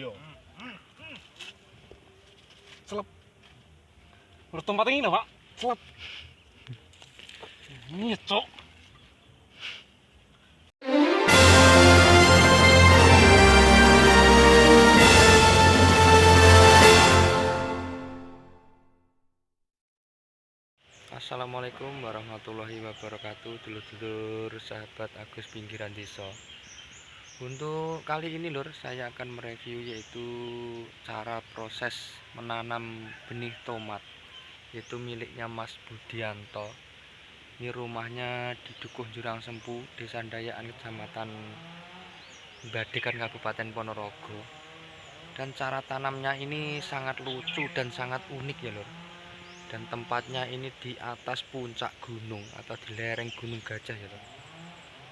doyo. Selep. Menurut tempat ini Pak. Selep. Ini cok. Assalamualaikum warahmatullahi wabarakatuh, dulur-dulur sahabat Agus Pinggiran Desa. Untuk kali ini lur, saya akan mereview yaitu cara proses menanam benih tomat, yaitu miliknya Mas Budianto. Ini rumahnya di Dukuh Jurang Sempu, Desa Ndayaan, Kecamatan Badekan, Kabupaten Ponorogo. Dan cara tanamnya ini sangat lucu dan sangat unik ya lur. Dan tempatnya ini di atas puncak gunung atau di lereng Gunung Gajah ya lor.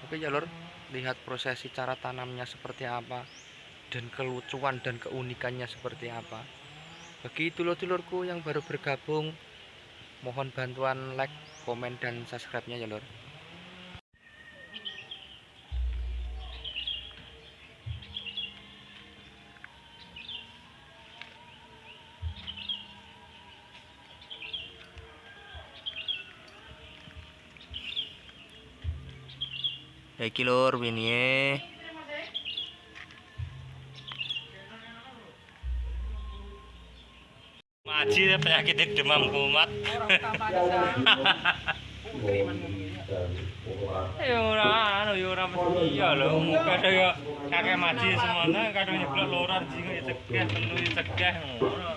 Oke ya lor, lihat prosesi cara tanamnya seperti apa dan kelucuan dan keunikannya seperti apa. Bagi dulur-dulurku yang baru bergabung, mohon bantuan like, komen, dan subscribe-nya ya lor. Iki lur winnie. Maji penyakit demam kumat. Ya ora mesti ya lho, kadang ya kakek maji semono kadang nyeblok loran jingo cegah telu cegah ngono.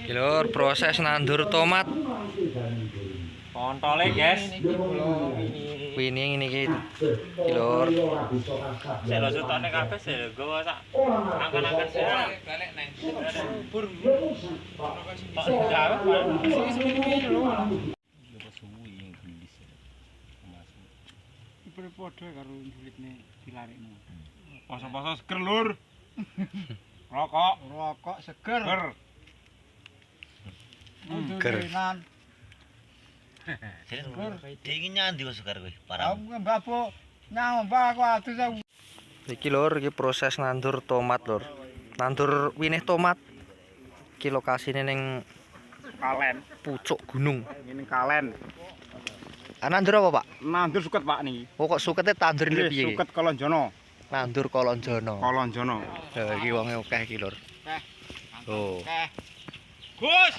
Iki lur proses nandur tomat. Kontole, guys. Winnie ngene iki. Iki lur. Sik lho sutone kabeh sik nggawa sak angkan-angkan sik balik nang bur. Pak jawab sing lho. Padha karo julitne dilarikno. Poso-poso seger lur. Rokok seger. Ger. Dingin nyandi wis segar kowe. Parah. Mbak Bu, nyambah aku atus aku. Iki lur, iki proses nandur tomat lur. Nandur winih tomat. Iki lokasine ning Kalen. pucuk gunung. Ini kalen. Nandur apa, Pak? Nandur suket Pak niki. Oh kok sukete tandur Nggih, piye iki? suket Kolonjono. Nandur kolonjono. Kolonjono. Lah iki wonge akeh iki lur. Oh. Gus.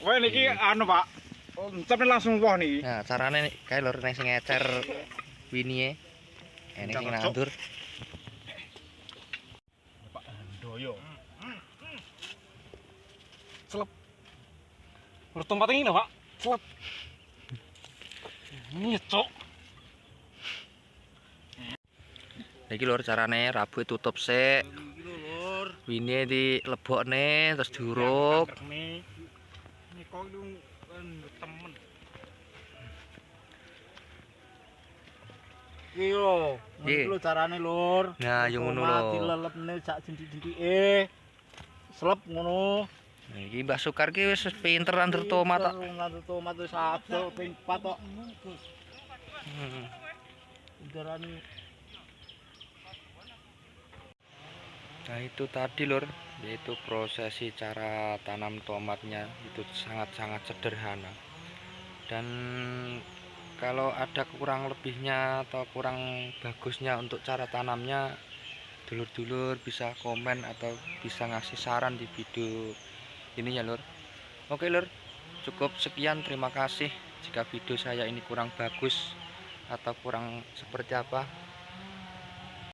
Kowe niki anu Pak. Encepne langsung woh niki. Nah, carane kae lur nek sing ngecer winie. Ini sing nandur. Pak doyo. Selep. Menurut tempat ini Pak. Selep. Ini cok. Iki lur carane rabu tutup sik. Winie dilebokne terus diuruk. Ini kok lu temen. Iki lho, ngono lho carane lur. Nah, yo ngono lho. Dilelepne sak jentik-jentike. Selep ngono. Nah, iki Mbah Sukar ki wis pinter nandur tomat kok. Nandur tomat wis adol ping 4 kok. Darane. Nah, itu tadi lur, yaitu prosesi cara tanam tomatnya itu sangat-sangat sederhana. Dan kalau ada kurang lebihnya atau kurang bagusnya untuk cara tanamnya, dulur-dulur bisa komen atau bisa ngasih saran di video ini ya lur. Oke lur, cukup sekian, terima kasih. Jika video saya ini kurang bagus atau kurang seperti apa,